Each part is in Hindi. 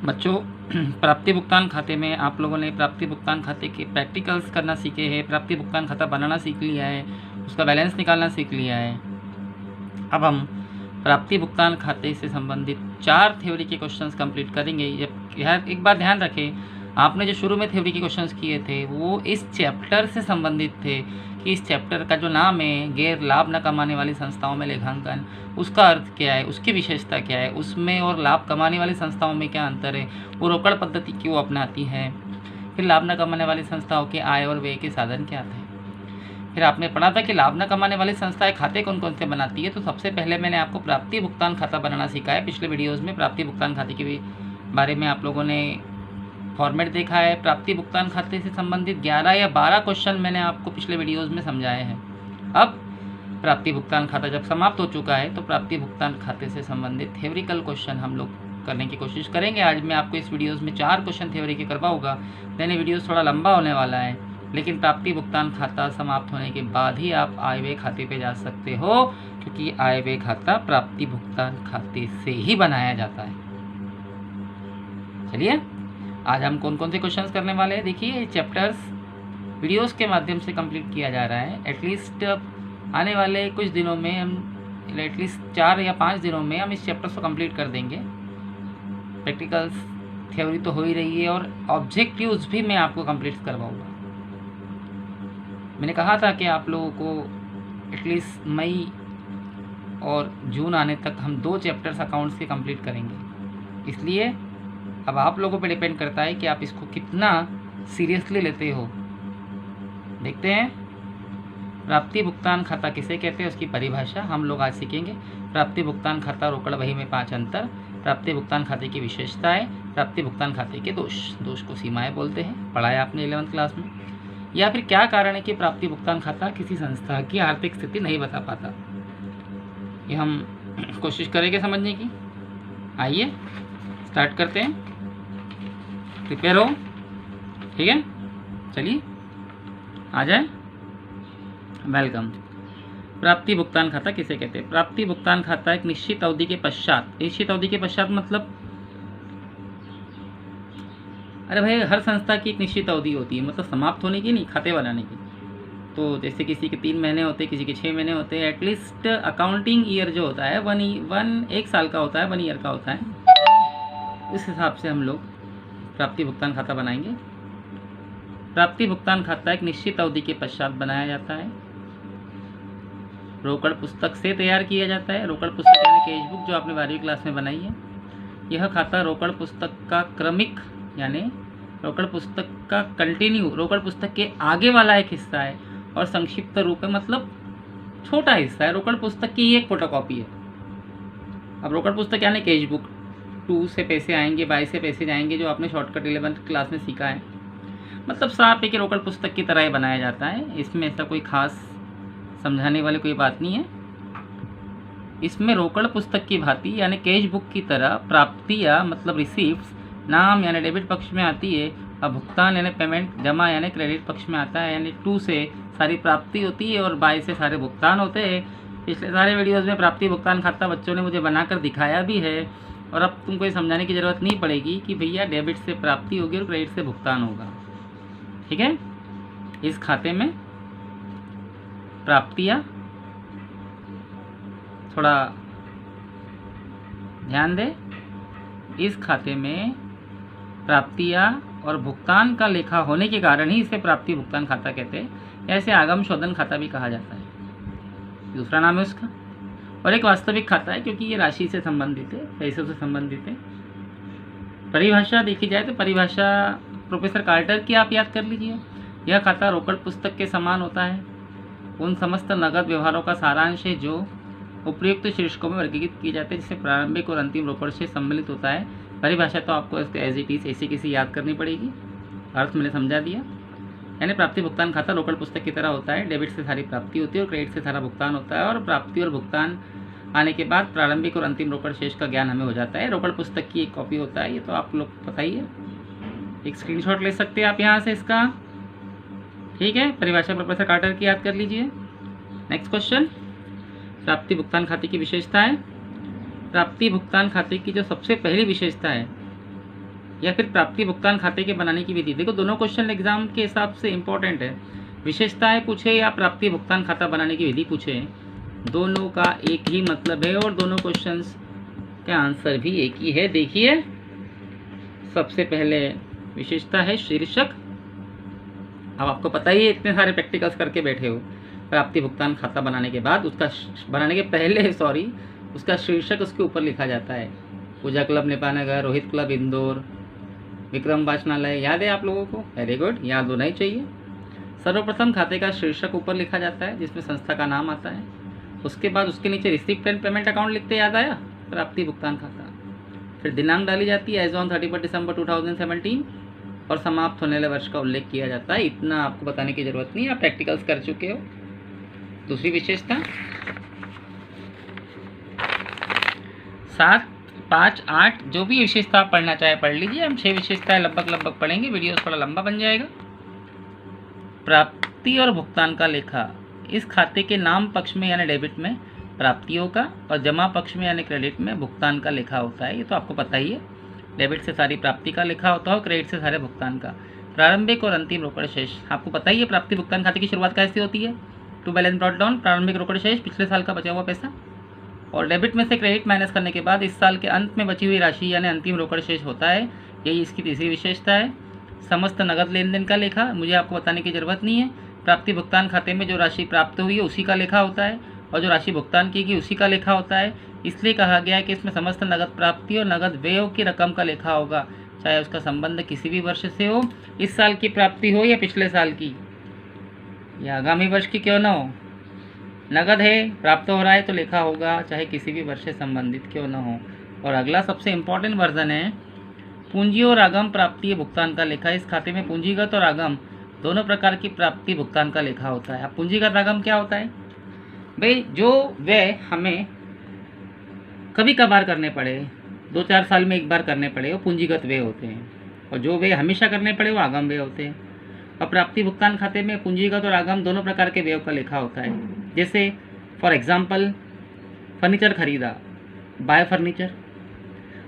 बच्चों, प्राप्ति भुगतान खाते में आप लोगों ने प्राप्ति भुगतान खाते के प्रैक्टिकल्स करना सीखे हैं, प्राप्ति भुगतान खाता बनाना सीख लिया है, उसका बैलेंस निकालना सीख लिया है। अब हम प्राप्ति भुगतान खाते से संबंधित 4 थ्योरी के क्वेश्चंस कंप्लीट करेंगे। जब एक बात ध्यान रखें, आपने जो शुरू में थ्योरी के क्वेश्चंस किए थे वो इस चैप्टर से संबंधित थे कि इस चैप्टर का जो नाम है गैर लाभ न कमाने वाली संस्थाओं में लेखांकन, उसका अर्थ क्या है, उसकी विशेषता क्या है, उसमें और लाभ कमाने वाली संस्थाओं में क्या अंतर है, वो रोकड़ पद्धति क्यों अपनाती है, फिर लाभ न कमाने वाली संस्थाओं के आय और व्यय के साधन क्या थे। फिर आपने पढ़ा था कि लाभ न कमाने वाली संस्थाएं खाते कौन कौन से बनाती है। तो सबसे पहले मैंने आपको प्राप्ति भुगतान खाता बनाना सिखाया। पिछले वीडियोज़ में प्राप्ति भुगतान खाते के बारे में आप लोगों ने फॉर्मेट देखा है। प्राप्ति भुगतान खाते से संबंधित 11 या 12 क्वेश्चन मैंने आपको पिछले वीडियोज़ में समझाए हैं। अब प्राप्ति भुगतान खाता जब समाप्त हो चुका है तो प्राप्ति भुगतान खाते से संबंधित थ्योरिकल क्वेश्चन हम लोग करने की कोशिश करेंगे। आज मैं आपको इस वीडियोज़ में 4 क्वेश्चन थ्योरी के करवाऊँगा। मैंने वीडियोज़ थोड़ा लंबा होने वाला है, लेकिन प्राप्ति भुगतान खाता समाप्त होने के बाद ही आप आय व्यय खाते पे जा सकते हो, क्योंकि आय व्यय खाता प्राप्ति भुगतान खाते से ही बनाया जाता है। चलिए, आज हम कौन कौन से क्वेश्चंस करने वाले हैं। देखिए, ये चैप्टर्स वीडियोस के माध्यम से कंप्लीट किया जा रहा है। एटलीस्ट आने वाले कुछ दिनों में हम एटलीस्ट 4 या 5 दिनों में हम इस चैप्टर्स को कंप्लीट कर देंगे। प्रैक्टिकल्स थ्योरी तो हो ही रही है और ऑब्जेक्टिव्स भी मैं आपको कंप्लीट करवाऊँगा। मैंने कहा था कि आप लोगों को एटलीस्ट मई और जून आने तक हम 2 चैप्टर्स अकाउंट्स के कंप्लीट करेंगे। इसलिए अब आप लोगों पे डिपेंड करता है कि आप इसको कितना सीरियसली लेते हो। देखते हैं, प्राप्ति भुगतान खाता किसे कहते हैं, उसकी परिभाषा हम लोग आज सीखेंगे। प्राप्ति भुगतान खाता रोकड़ बही में 5 अंतर, प्राप्ति भुगतान खाते की विशेषताएं, प्राप्ति भुगतान खाते के दोष को सीमाएं बोलते हैं, पढ़ाया आपने 11th क्लास में। या फिर क्या कारण है कि प्राप्ति भुगतान खाता किसी संस्था की आर्थिक स्थिति नहीं बता पाता, ये हम कोशिश करेंगे समझने की। आइए स्टार्ट करते हैं, प्रिपेयर हो, ठीक है। चलिए आ जाए, वेलकम। प्राप्ति भुगतान खाता किसे कहते हैं। प्राप्ति भुगतान खाता एक निश्चित अवधि के पश्चात मतलब, अरे भाई, हर संस्था की एक निश्चित अवधि होती है, मतलब समाप्त होने की नहीं, खाते बनाने की। तो जैसे किसी के 3 महीने होते हैं, किसी के 6 महीने होते हैं। एटलीस्ट अकाउंटिंग ईयर जो होता है 1 साल का होता है, 1 ईयर का होता है। उस हिसाब से हम लोग प्राप्ति भुगतान खाता बनाएंगे। प्राप्ति भुगतान खाता एक निश्चित अवधि के पश्चात बनाया जाता है। रोकड़ पुस्तक से तैयार किया जाता है। रोकड़ पुस्तक यानी कैश बुक जो आपने 12वीं क्लास में बनाई है। यह खाता रोकड़ पुस्तक का क्रमिक यानी रोकड़ पुस्तक का कंटिन्यू, रोकड़ पुस्तक के आगे वाला एक हिस्सा है और संक्षिप्त रूप है, मतलब छोटा हिस्सा है। रोकड़ पुस्तक की एक फोटोकॉपी है। अब रोकड़ पुस्तक यानी कैश बुक, 2 से पैसे आएंगे, 22 से पैसे जाएंगे, जो आपने शॉर्टकट 11th क्लास में सीखा है। मतलब साफ है कि रोकड़ पुस्तक की तरह ही बनाया जाता है। इसमें ऐसा कोई खास समझाने वाली कोई बात नहीं है। इसमें रोकड़ पुस्तक की भांति यानी कैश बुक की तरह प्राप्तियाँ मतलब रिसीप्ट्स नाम यानी डेबिट पक्ष में आती है और भुगतान यानी पेमेंट जमा यानी क्रेडिट पक्ष में आता है। यानी 2 से सारी प्राप्ति होती है और 22 से सारे भुगतान होते हैं। पिछले सारे वीडियोज़ में प्राप्ति भुगतान खाता बच्चों ने मुझे बनाकर दिखाया भी है और अब तुमको ये समझाने की ज़रूरत नहीं पड़ेगी कि भैया डेबिट से प्राप्ति होगी और क्रेडिट से भुगतान होगा, ठीक है। इस खाते में प्राप्तियाँ, थोड़ा ध्यान दें, इस खाते में प्राप्तियाँ और भुगतान का लेखा होने के कारण ही इसे प्राप्ति भुगतान खाता कहते हैं। ऐसे आगम शोधन खाता भी कहा जाता है, दूसरा नाम है उसका। और एक वास्तविक खाता है क्योंकि ये राशि से संबंधित है, पैसों से संबंधित है। परिभाषा देखी जाए तो परिभाषा प्रोफेसर कार्टर की आप याद कर लीजिए। यह खाता रोकड़ पुस्तक के समान होता है। उन समस्त नगद व्यवहारों का सारांश है जो उपयुक्त शीर्षकों में वर्गीकृत किए जाते हैं, जिससे प्रारंभिक और अंतिम रोकड़ से सम्मिलित होता है। परिभाषा तो आपको एज इट इज ऐसी किसी याद करनी पड़ेगी, अर्थ मैंने समझा दिया। यानी प्राप्ति भुगतान खाता रोकड़ पुस्तक की तरह होता है। डेबिट से सारी प्राप्ति होती है और क्रेडिट से सारा भुगतान होता है, और प्राप्ति और भुगतान आने के बाद प्रारंभिक और अंतिम रोकड़ शेष का ज्ञान हमें हो जाता है। रोकड़ पुस्तक की एक कॉपी होता है, ये तो आप लोग पता ही है। एक स्क्रीनशॉट ले सकते हैं आप यहाँ से इसका, ठीक है। परिभाषा प्रोफेसर कार्टर की याद कर लीजिए। नेक्स्ट क्वेश्चन, प्राप्ति भुगतान खाते की विशेषता है। प्राप्ति भुगतान खाते की जो सबसे पहली विशेषता है या फिर प्राप्ति भुगतान खाते के बनाने की विधि। देखो दोनों क्वेश्चन एग्जाम के हिसाब से इंपॉर्टेंट है। विशेषताएं पूछे या प्राप्ति भुगतान खाता बनाने की विधि पूछे, दोनों का एक ही मतलब है और दोनों क्वेश्चंस का आंसर भी एक ही है। देखिए सबसे पहले विशेषता है शीर्षक। अब आपको पता ही है, इतने सारे प्रैक्टिकल्स करके बैठे हो। प्राप्ति भुगतान खाता बनाने के बाद उसका बनाने के पहले उसका शीर्षक उसके ऊपर लिखा जाता है। पूजा क्लब नेपानगर, रोहित क्लब इंदौर, विक्रम वाचनालय। याद है आप लोगों को? वेरी गुड, याद होना ही चाहिए। सर्वप्रथम खाते का शीर्षक ऊपर लिखा जाता है जिसमें संस्था का नाम आता है। उसके बाद उसके नीचे रिसिप्ट एंड पेमेंट अकाउंट लिखते, याद आया? प्राप्ति भुगतान खाता। फिर दिनांक डाली जाती है एज ऑन 31 दिसंबर 2017 और समाप्त होने वाले वर्ष का उल्लेख किया जाता है। इतना आपको बताने की जरूरत नहीं है, आप प्रैक्टिकल्स कर चुके हो। दूसरी विशेषता 7, 5, 8 जो भी विशेषता आप पढ़ना चाहे पढ़ लीजिए। हम 6 विशेषताएं लगभग पढ़ेंगे, वीडियो थोड़ा लंबा बन जाएगा। प्राप्ति और भुगतान का लेखा। इस खाते के नाम पक्ष में यानी डेबिट में प्राप्तियों का और जमा पक्ष में यानी क्रेडिट में भुगतान का लेखा होता है। ये तो आपको पता ही है। डेबिट से सारी प्राप्ति का लेखा होता है और क्रेडिट से सारे भुगतान का। प्रारंभिक और अंतिम रोकड़ शेष आपको पता ही है। प्राप्ति भुगतान खाते की शुरुआत कैसे होती है? टू बैलेंस ब्रॉट डाउन, प्रारंभिक रोकड़ शेष पिछले साल का बचा हुआ पैसा, और डेबिट में से क्रेडिट माइनस करने के बाद इस साल के अंत में बची हुई राशि यानी अंतिम रोकड़ शेष होता है। यही इसकी तीसरी विशेषता है। समस्त नगद लेन देन का लेखा मुझे आपको बताने की जरूरत नहीं है। प्राप्ति भुगतान खाते में जो राशि प्राप्त हुई है उसी का लेखा होता है और जो राशि भुगतान की गई उसी का लेखा होता है। इसलिए कहा गया है कि इसमें समस्त नगद प्राप्ति और नगद व्यय की रकम का लेखा होगा, चाहे उसका संबंध किसी भी वर्ष से हो, इस साल की प्राप्ति हो या पिछले साल की या आगामी वर्ष की क्यों ना हो। नगद है, प्राप्त हो रहा है तो लेखा होगा, चाहे किसी भी वर्ष से संबंधित क्यों ना हो। और अगला सबसे इम्पोर्टेंट वर्जन है पूंजी और आगम प्राप्ति भुगतान का लेखा। इस खाते में पूंजीगत और आगम दोनों प्रकार की प्राप्ति भुगतान का लेखा होता है। अब पूंजीगत आगम क्या होता है? भाई जो व्यय हमें कभी कभार करने पड़े, 2-4 साल में एक बार करने पड़े, वो पूंजीगत व्यय होते हैं, और जो व्यय हमेशा करने पड़े वो आगम व्यय होते हैं। और प्राप्ति भुगतान खाते में पूंजीगत और आगम दोनों प्रकार के व्यय का लेखा होता है। जैसे फॉर एग्जांपल फर्नीचर खरीदा, बाय फर्नीचर।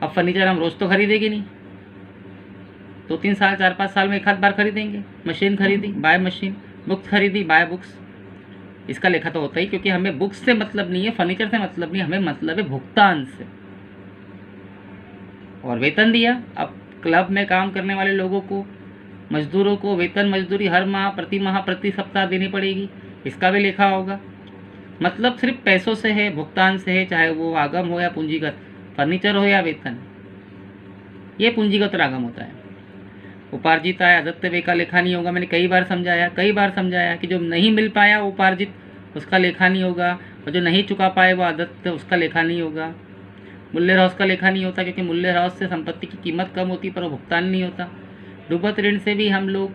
अब फर्नीचर हम रोज़ तो खरीदेंगे नहीं, 2-3 साल 4-5 साल में एक आध बार खरीदेंगे। मशीन खरीदी, बाय मशीन। बुक्स खरीदी, बाय बुक्स। इसका लेखा तो होता ही, क्योंकि हमें बुक्स से मतलब नहीं है, फर्नीचर से मतलब नहीं, हमें मतलब है भुगतान से। और वेतन दिया, अब क्लब में काम करने वाले लोगों को, मजदूरों को वेतन मजदूरी हर माह, प्रति माह, प्रति सप्ताह देनी पड़ेगी, इसका भी लेखा होगा। मतलब सिर्फ पैसों से है, भुगतान से है, चाहे वो आगम हो या पूंजीगत, फर्नीचर हो या वेतन, ये पूंजीगत और आगम होता है। उपार्जित आय अदत्त व्यय का लेखा नहीं होगा। मैंने कई बार समझाया कि जो नहीं मिल पाया उपार्जित, उसका लेखा नहीं होगा, और जो नहीं चुका पाए वो अदत्त, उसका लेखा नहीं होगा। मूल्यह्रास का लेखा नहीं होता, क्योंकि मूल्यह्रास से संपत्ति की कीमत कम होती पर वो भुगतान नहीं होता। डूबत ऋण से भी हम लोग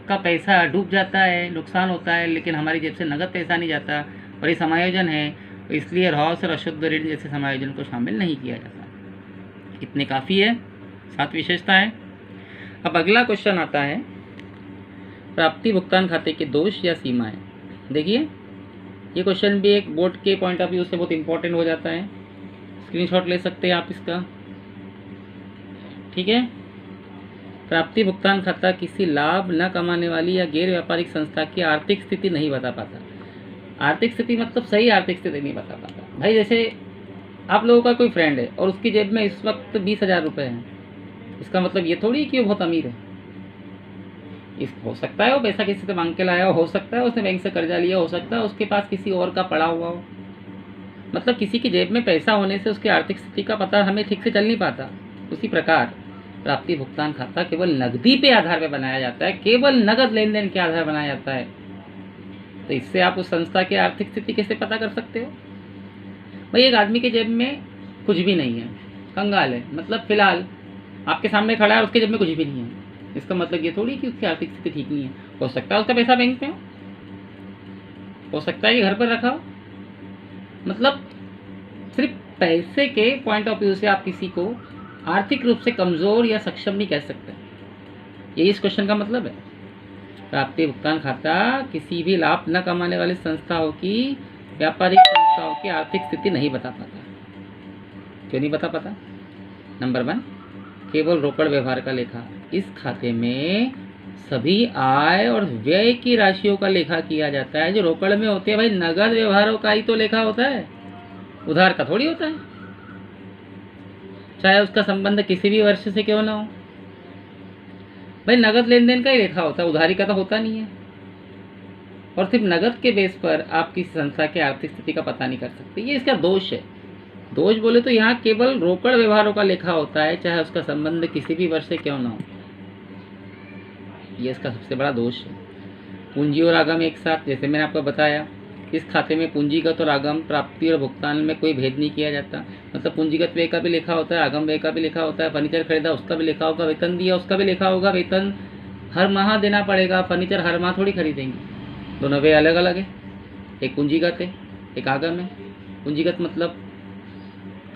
का पैसा डूब जाता है, नुकसान होता है, लेकिन हमारी जेब से नगद पैसा नहीं जाता, और ये समायोजन है, इसलिए ह्रास और अशुद्ध ऋण जैसे समायोजन को शामिल नहीं किया जाता। इतने काफ़ी है, 7 विशेषताएं। अब अगला क्वेश्चन आता है प्राप्ति भुगतान खाते के दोष या सीमाएं। देखिए ये क्वेश्चन भी एक बोर्ड के पॉइंट ऑफ व्यू से बहुत इंपॉर्टेंट हो जाता है। स्क्रीनशॉट ले सकते हैं आप इसका, ठीक है। प्राप्ति भुगतान खाता किसी लाभ न कमाने वाली या गैर व्यापारिक संस्था की आर्थिक स्थिति नहीं बता पाता। आर्थिक स्थिति मतलब सही आर्थिक स्थिति नहीं बता पाता। भाई जैसे आप लोगों का कोई फ्रेंड है और उसकी जेब में इस वक्त 20,000 रुपये हैं, इसका मतलब ये थोड़ी कि वो बहुत अमीर है। हो सकता है वो पैसा किसी से मांग के लाया हो सकता है उसने बैंक से कर्जा लिया, हो सकता है उसके पास किसी और का पड़ा हुआ हो। मतलब किसी की जेब में पैसा होने से उसकी आर्थिक स्थिति का पता हमें ठीक से चल नहीं पाता। उसी प्रकार प्राप्ति भुगतान खाता केवल नकदी पे आधार पर बनाया जाता है, केवल नगद लेन देन के आधार पर बनाया जाता है। तो इससे आप उस संस्था की आर्थिक स्थिति कैसे पता कर सकते हो? भाई एक आदमी के जेब में कुछ भी नहीं है, कंगाल है, मतलब फिलहाल आपके सामने खड़ा है और उसके जेब में कुछ भी नहीं है, इसका मतलब ये थोड़ी कि उसकी आर्थिक स्थिति ठीक नहीं है। हो सकता है उसका पैसा बैंक में हो सकता है कि घर पर रखा हो। मतलब सिर्फ पैसे के पॉइंट ऑफ व्यू से आप किसी को आर्थिक रूप से कमज़ोर या सक्षम नहीं कह सकते। यही इस क्वेश्चन का मतलब है। प्राप्ति भुगतान खाता किसी भी लाभ न कमाने वाली संस्थाओं की, व्यापारिक संस्थाओं की आर्थिक स्थिति नहीं बता पाता। क्यों नहीं बता पाता? नंबर 1, केवल रोकड़ व्यवहार का लेखा। इस खाते में सभी आय और व्यय की राशियों का लेखा किया जाता है। जो रोकड़ में होते हैं भाई, नगद व्यवहारों का ही तो लेखा होता है, उधार का थोड़ी होता है, चाहे उसका संबंध किसी भी वर्ष से क्यों ना हो। भाई नगद लेन देन का ही लेखा होता है, उधारी का तो होता नहीं है। और सिर्फ नगद के बेस पर आप किसी संस्था की आर्थिक स्थिति का पता नहीं कर सकते, ये इसका दोष है। दोष बोले तो यहाँ केवल रोकड़ व्यवहारों का लेखा होता है, चाहे उसका संबंध किसी भी वर्ष से क्यों ना हो, ये इसका सबसे बड़ा दोष है। पूंजी और आगम एक साथ, जैसे मैंने आपको बताया, इस खाते में पूंजीगत और आगम प्राप्ति और भुगतान में कोई भेद नहीं किया जाता। मतलब पूंजीगत व्यय का भी लेखा होता है, आगम व्यय का भी लेखा होता है। फर्नीचर खरीदा उसका भी लेखा होगा, वेतन दिया उसका भी लेखा होगा। वेतन हर माह देना पड़ेगा, फर्नीचर हर माह थोड़ी खरीदेंगे। दोनों व्यय अलग अलग है, एक पूंजीगत है एक आगम है। पूंजीगत मतलब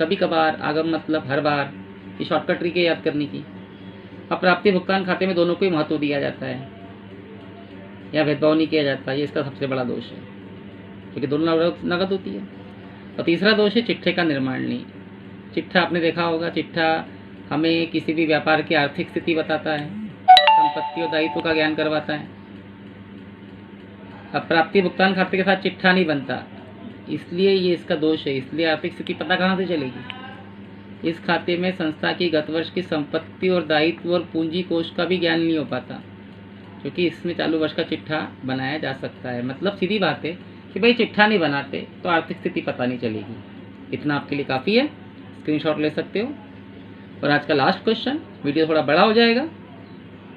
कभी कभार, आगम मतलब हर बार। ये शॉर्टकट ट्रिक है याद करने की। अब प्राप्ति भुगतान खाते में दोनों को ही महत्व दिया जाता है, या भेदभाव नहीं किया जाता, ये इसका सबसे बड़ा दोष है, क्योंकि दोनों नगद होती है। और तीसरा दोष है चिट्ठे का निर्माण नहीं। चिट्ठा आपने देखा होगा, चिट्ठा हमें किसी भी व्यापार की आर्थिक स्थिति बताता है, संपत्ति और दायित्व का ज्ञान करवाता है। अब प्राप्ति भुगतान खाते के साथ चिट्ठा नहीं बनता, इसलिए ये इसका दोष है। इसलिए आर्थिक स्थिति पता कहाँ से चलेगी। इस खाते में संस्था की गत वर्ष की संपत्ति और दायित्व और पूंजी कोष का भी ज्ञान नहीं हो पाता, क्योंकि इसमें चालू वर्ष का चिट्ठा बनाया जा सकता है। मतलब सीधी बात है कि भाई चिट्ठा नहीं बनाते तो आर्थिक स्थिति पता नहीं चलेगी। इतना आपके लिए काफ़ी है, स्क्रीनशॉट ले सकते हो। और आज का लास्ट क्वेश्चन, वीडियो थोड़ा बड़ा हो जाएगा,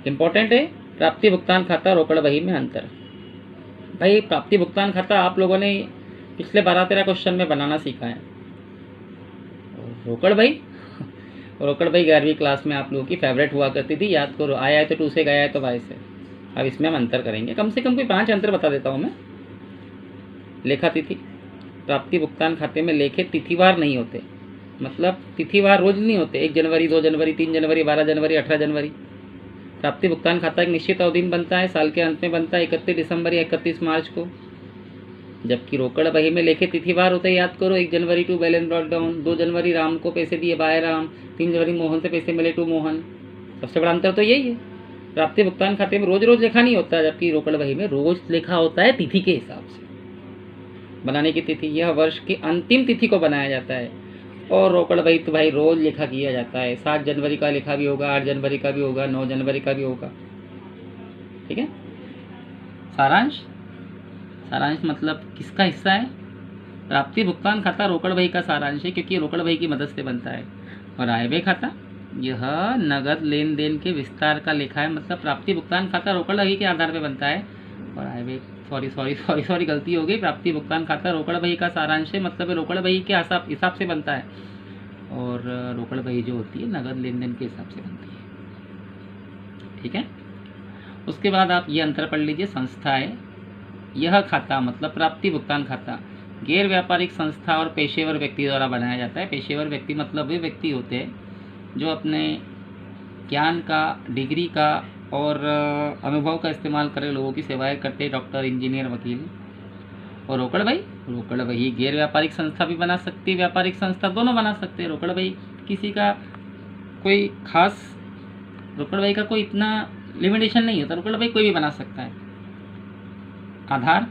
इंपॉर्टेंट है। प्राप्ति भुगतान खाता रोकड़ बही में अंतर। भाई प्राप्ति भुगतान खाता आप लोगों ने पिछले 12-13 क्वेश्चन में बनाना सीखा है। रोकड़ बही रोकड़ बही 11वीं क्लास में आप लोगों की फेवरेट हुआ करती थी, याद करो। आया है तो 2 से, गया है तो y से। अब इसमें हम अंतर करेंगे, कम से कम कोई 5 अंतर बता देता हूँ मैं। लेखा तिथि, प्राप्ति भुगतान खाते में लेखे तिथिवार नहीं होते, मतलब तिथिवार रोज नहीं होते। 1 जनवरी, 2 जनवरी, 3 जनवरी, 12 जनवरी, 18 जनवरी। प्राप्ति भुगतान खाता एक निश्चित अवधि में बनता है, साल के अंत में बनता है, 31 दिसंबर या 31 मार्च को। जबकि रोकड़ बही में लेखे तिथिवार होते हैं, याद करो। 1 जनवरी टू बैलेंस ब्रॉट डाउन, 2 जनवरी राम को पैसे दिए बाय राम, 3 जनवरी मोहन से पैसे मिले टू मोहन। सबसे बड़ा अंतर तो यही है। प्राप्ति भुगतान खाते में रोज रोज लेखा नहीं होता, जबकि रोकड़ बही में रोज लेखा होता है तिथि के हिसाब से। बनाने की तिथि, यह वर्ष की अंतिम तिथि को बनाया जाता है। और रोकड़ बही तो भाई रोज लेखा किया जाता है। 7 जनवरी का लेखा भी होगा, 8 जनवरी का भी होगा, 9 जनवरी का भी होगा। ठीक है। सारांश, सारांश मतलब किसका हिस्सा है? प्राप्ति भुगतान खाता रोकड़ बही का सारांश है, क्योंकि रोकड़ बही की मदद से बनता है। और आयव्यय खाता यह नगद लेन देन के विस्तार का लेखा है। मतलब प्राप्ति भुगतान खाता रोकड़ बही के आधार पर बनता है। और आयव्यय सॉरी गलती हो गई। प्राप्ति भुगतान खाता रोकड़ बही का सारांश है, मतलब रोकड़ बही के हिसाब से बनता है। और रोकड़ बही जो होती है नगद लेन देन के हिसाब से बनती है। ठीक है। उसके बाद आप ये अंतर पढ़ लीजिए, संस्थाएं। यह खाता मतलब प्राप्ति भुगतान खाता गैर व्यापारिक संस्था और पेशेवर व्यक्ति द्वारा बनाया जाता है। पेशेवर व्यक्ति मतलब वे व्यक्ति होते हैं जो अपने ज्ञान का, डिग्री का और अनुभव का इस्तेमाल कर लोगों की सेवाएं करते हैं, डॉक्टर, इंजीनियर, वकील। और रोकड़ बही गैर व्यापारिक संस्था भी बना सकती है, व्यापारिक संस्था, दोनों बना सकते हैं। रोकड़ बही किसी का कोई खास, रोकड़ बही का कोई इतना लिमिटेशन नहीं होता, रोकड़ बही कोई भी बना सकता है। आधार,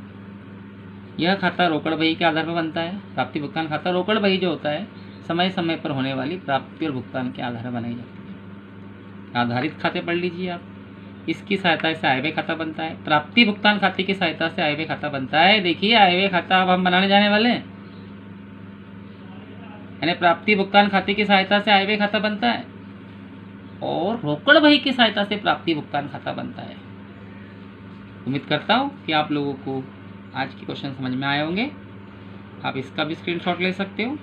यह खाता रोकड़ बही के आधार पर बनता है। प्राप्ति भुगतान खाता रोकड़ बही जो होता है समय समय पर होने वाली प्राप्ति और भुगतान के आधार पर बनाई जाती है। आधारित खाते पढ़ लीजिए आप। इसकी सहायता से आयव्यय खाता बनता है। प्राप्ति भुगतान खाते की सहायता से आयव्यय खाता बनता है। देखिए आयव्यय खाता अब हम बनाने जाने वाले हैं, यानी प्राप्ति भुगतान खाते की सहायता से आयव्यय खाता बनता है और रोकड़ बही की सहायता से प्राप्ति भुगतान खाता बनता है। उम्मीद करता हूँ कि आप लोगों को आज के क्वेश्चन समझ में आए होंगे। आप इसका भी स्क्रीनशॉट ले सकते हो।